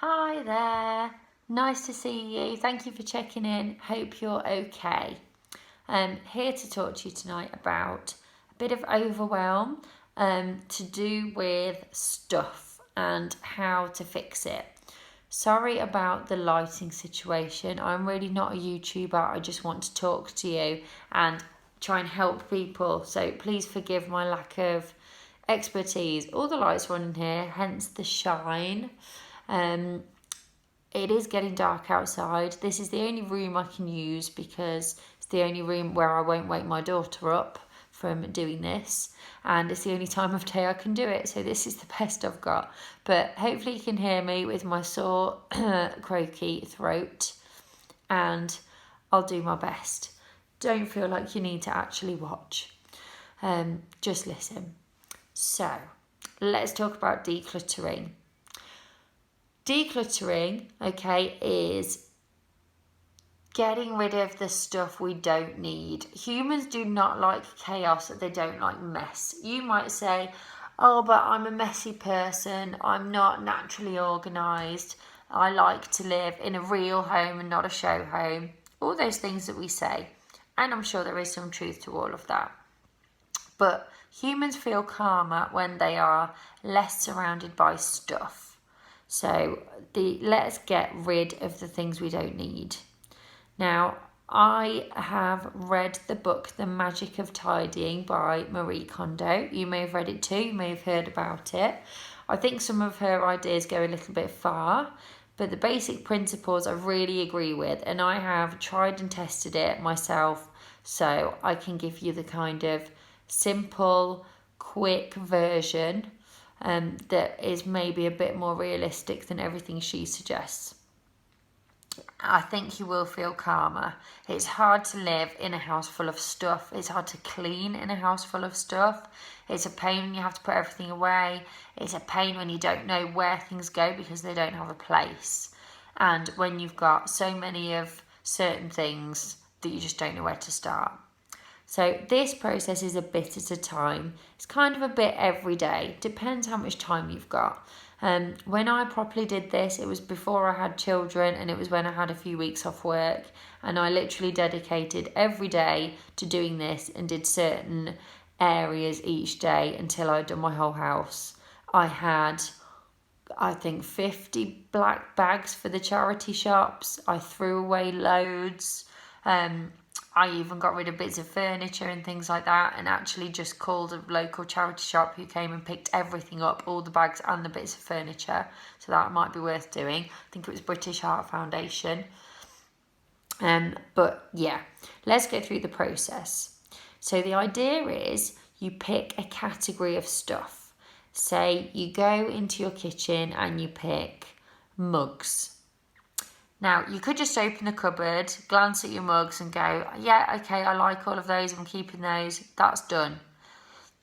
Hi there, nice to see you. Thank you for checking in. Hope you're okay. I'm here to talk to you tonight about a bit of overwhelm to do with stuff and how to fix it. Sorry about the lighting situation. I'm really not a YouTuber. I just want to talk to you and try and help people. So please forgive my lack of expertise. All the lights are on in here, hence the shine. It is getting dark outside. This is the only room I can use because it's the only room where I won't wake my daughter up from doing this, and it's the only time of day I can do it, so this is the best I've got. But hopefully you can hear me with my sore croaky throat, and I'll do my best. Don't feel like you need to actually watch, just listen. So let's talk about decluttering. Decluttering, okay, is getting rid of the stuff we don't need. Humans do not like chaos, they don't like mess. You might say, oh, but I'm a messy person, I'm not naturally organised, I like to live in a real home and not a show home. All those things that we say, and I'm sure there is some truth to all of that. But humans feel calmer when they are less surrounded by stuff. So let's get rid of the things we don't need. Now, I have read the book The Magic of Tidying by Marie Kondo. You may have read it too, you may have heard about it. I think some of her ideas go a little bit far, but the basic principles I really agree with, and I have tried and tested it myself, so I can give you the kind of simple, quick version that is maybe a bit more realistic than everything she suggests. I think you will feel calmer. It's hard to live in a house full of stuff. It's hard to clean in a house full of stuff. It's a pain when you have to put everything away. It's a pain when you don't know where things go because they don't have a place. And when you've got so many of certain things that you just don't know where to start. So this process is a bit at a time. It's kind of a bit every day. Depends how much time you've got. When I properly did this, it was before I had children, and it was when I had a few weeks off work, and I literally dedicated every day to doing this and did certain areas each day until I'd done my whole house. I had, I think, 50 black bags for the charity shops. I threw away loads. I even got rid of bits of furniture and things like that, and actually just called a local charity shop who came and picked everything up, all the bags and the bits of furniture. So that might be worth doing. I think it was British Heart Foundation. But yeah, let's go through the process. So the idea is you pick a category of stuff. Say you go into your kitchen and you pick mugs. Now, you could just open the cupboard, glance at your mugs and go, yeah, okay, I like all of those, I'm keeping those, that's done.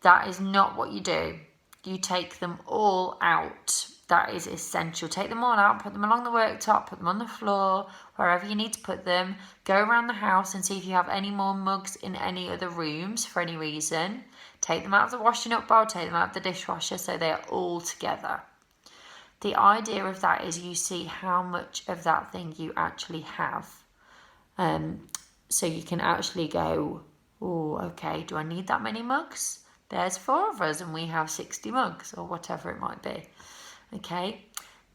That is not what you do. You take them all out. That is essential. Take them all out, put them along the worktop, put them on the floor, wherever you need to put them. Go around the house and see if you have any more mugs in any other rooms for any reason. Take them out of the washing up bowl, take them out of the dishwasher so they are all together. The idea of that is you see how much of that thing you actually have. So you can actually go, oh, okay, do I need that many mugs? There's 4 of us and we have 60 mugs or whatever it might be. Okay,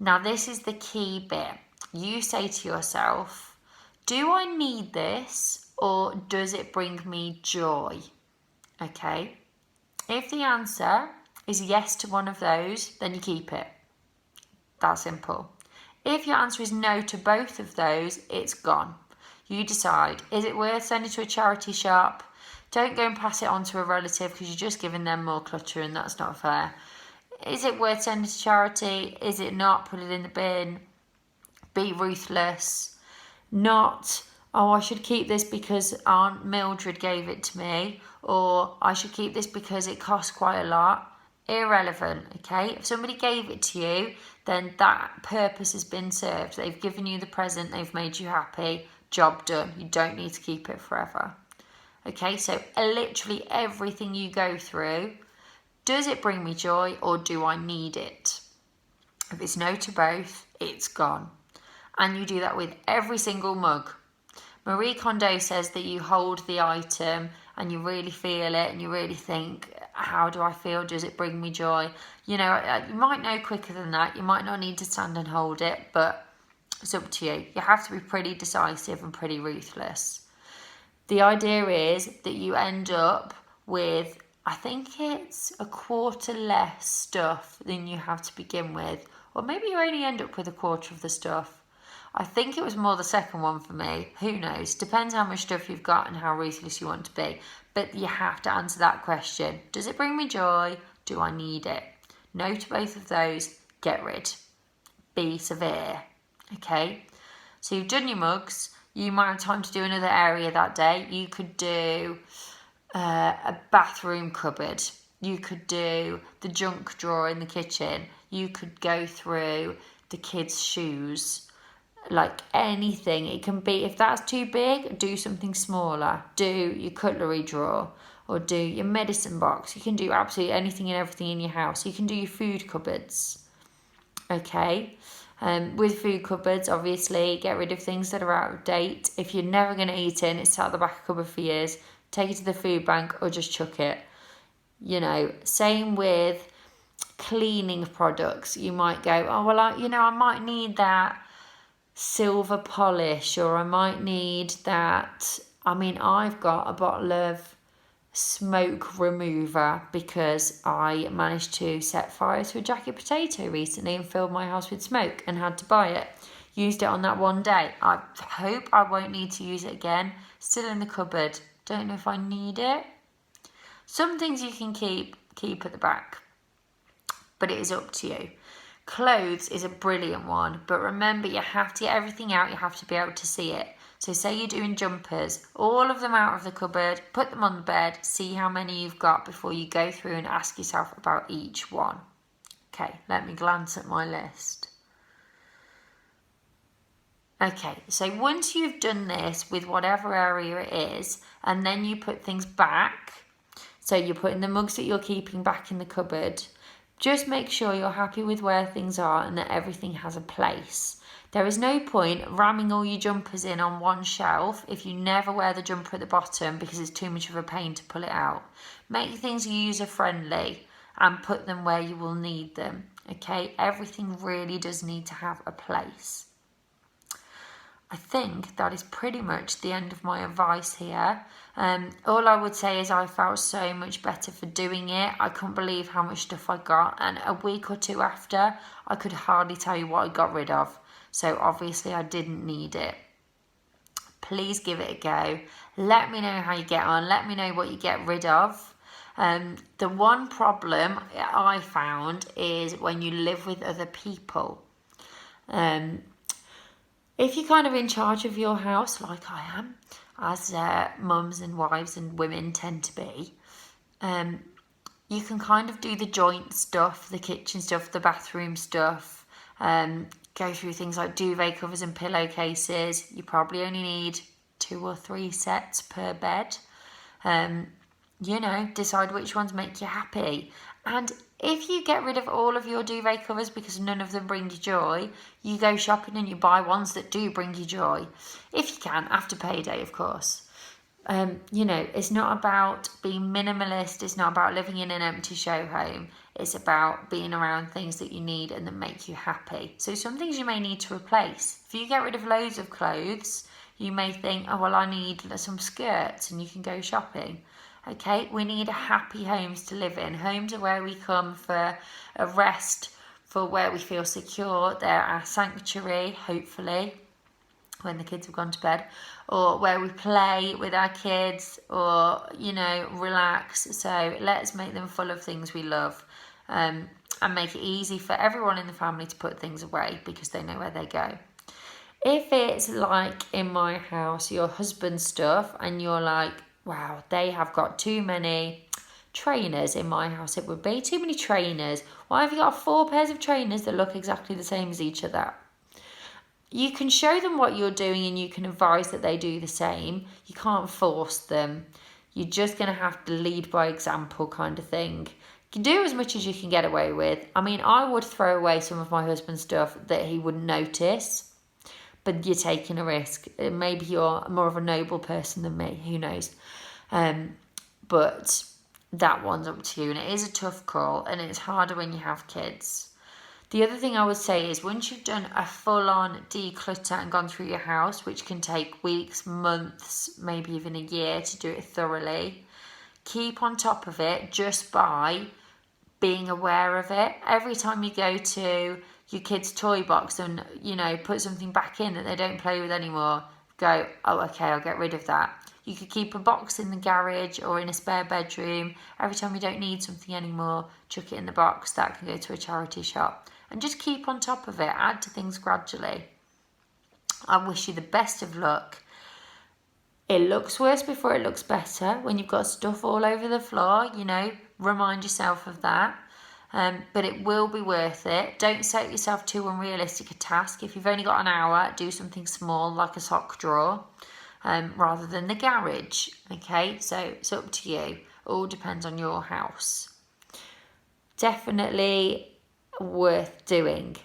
now this is the key bit. You say to yourself, do I need this or does it bring me joy? Okay, if the answer is yes to one of those, then you keep it. That simple. If your answer is no to both of those, it's gone. You decide, is it worth sending to a charity shop? Don't go and pass it on to a relative because you're just giving them more clutter and that's not fair. Is it worth sending to charity? Is it not? Put it in the bin. Be ruthless. Not, oh, I should keep this because Aunt Mildred gave it to me, or I should keep this because it costs quite a lot. Irrelevant, okay? If somebody gave it to you, then that purpose has been served. They've given you the present, they've made you happy, job done. You don't need to keep it forever. Okay, so literally everything you go through, does it bring me joy or do I need it? If it's no to both, it's gone. And you do that with every single mug. Marie Kondo says that you hold the item and you really feel it and you really think, how do I feel? Does it bring me joy? You might know quicker than that. You might not need to stand and hold it, but it's up to you. You have to be pretty decisive and pretty ruthless. The idea is that you end up with, I think it's a quarter less stuff than you have to begin with. Or maybe you only end up with a quarter of the stuff. I think it was more the second one for me. Who knows? Depends how much stuff you've got and how ruthless you want to be. But you have to answer that question. Does it bring me joy? Do I need it? No to both of those. Get rid. Be severe. Okay? So you've done your mugs. You might have time to do another area that day. You could do a bathroom cupboard. You could do the junk drawer in the kitchen. You could go through the kids' shoes. Like anything. It can be, if that's too big, do something smaller. Do your cutlery drawer or do your medicine box. You can do absolutely anything and everything in your house. You can do your food cupboards. Okay? With food cupboards, obviously, get rid of things that are out of date. If you're never going to eat it, it's sat at the back of the cupboard for years, take it to the food bank or just chuck it. Same with cleaning products. You might go, oh, well, I might need that silver polish, or I might need that. I've got a bottle of smoke remover because I managed to set fire to a jacket potato recently and filled my house with smoke and had to buy it. Used it on that one day. I hope I won't need to use it again. Still in the cupboard. Don't know if I need it. Some things you can keep at the back, but it is up to you. Clothes is a brilliant one, but remember, you have to get everything out. You have to be able to see it. So say you're doing jumpers, all of them out of the cupboard, put them on the bed, see how many you've got before you go through and ask yourself about each one. Okay, let me glance at my list. Okay, so once you've done this with whatever area it is, and then you put things back, so you're putting the mugs that you're keeping back in the cupboard, just make sure you're happy with where things are and that everything has a place. There is no point ramming all your jumpers in on one shelf if you never wear the jumper at the bottom because it's too much of a pain to pull it out. Make things user-friendly and put them where you will need them. Okay, everything really does need to have a place. I think that is pretty much the end of my advice here. All I would say is I felt so much better for doing it. I couldn't believe how much stuff I got, and a week or two after, I could hardly tell you what I got rid of. So obviously I didn't need it. Please give it a go. Let me know how you get on. Let me know what you get rid of. The one problem I found is when you live with other people. If you're kind of in charge of your house, like I am, as mums and wives and women tend to be, you can kind of do the joint stuff, the kitchen stuff, the bathroom stuff, go through things like duvet covers and pillowcases. You probably only need 2 or 3 sets per bed. Decide which ones make you happy. And if you get rid of all of your duvet covers because none of them bring you joy, you go shopping and you buy ones that do bring you joy. If you can, after payday, of course. It's not about being minimalist. It's not about living in an empty show home. It's about being around things that you need and that make you happy. So some things you may need to replace. If you get rid of loads of clothes, you may think, oh, well, I need some skirts, and you can go shopping. Okay, we need happy homes to live in. Homes are where we come for a rest, for where we feel secure. They're our sanctuary, hopefully, when the kids have gone to bed, or where we play with our kids, or, relax. So let's make them full of things we love, and make it easy for everyone in the family to put things away because they know where they go. If it's like in my house, your husband's stuff, and you're like, wow, they have got too many trainers. In my house, it would be too many trainers. Why have you got 4 pairs of trainers that look exactly the same as each other? You can show them what you're doing and you can advise that they do the same. You can't force them. You're just going to have to lead by example kind of thing. You can do as much as you can get away with. I mean, I would throw away some of my husband's stuff that he wouldn't notice, but you're taking a risk. Maybe you're more of a noble person than me, who knows. But that one's up to you, and it is a tough call, and it's harder when you have kids. The other thing I would say is once you've done a full-on declutter and gone through your house, which can take weeks, months, maybe even a year to do it thoroughly, keep on top of it just by being aware of it. Every time you go to your kid's toy box and, you know, put something back in that they don't play with anymore, go, oh, okay, I'll get rid of that. You could keep a box in the garage or in a spare bedroom. Every time you don't need something anymore, chuck it in the box. That can go to a charity shop. And just keep on top of it. Add to things gradually. I wish you the best of luck. It looks worse before it looks better. When you've got stuff all over the floor, you know, remind yourself of that. But it will be worth it. Don't set yourself too unrealistic a task. If you've only got an hour, do something small like a sock drawer rather than the garage. Okay, so it's up to you. All depends on your house. Definitely worth doing.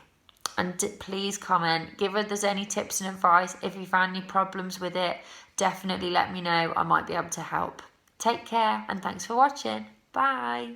And please comment, give us any tips and advice. If you found any problems with it, definitely let me know. I might be able to help. Take care and thanks for watching. Bye.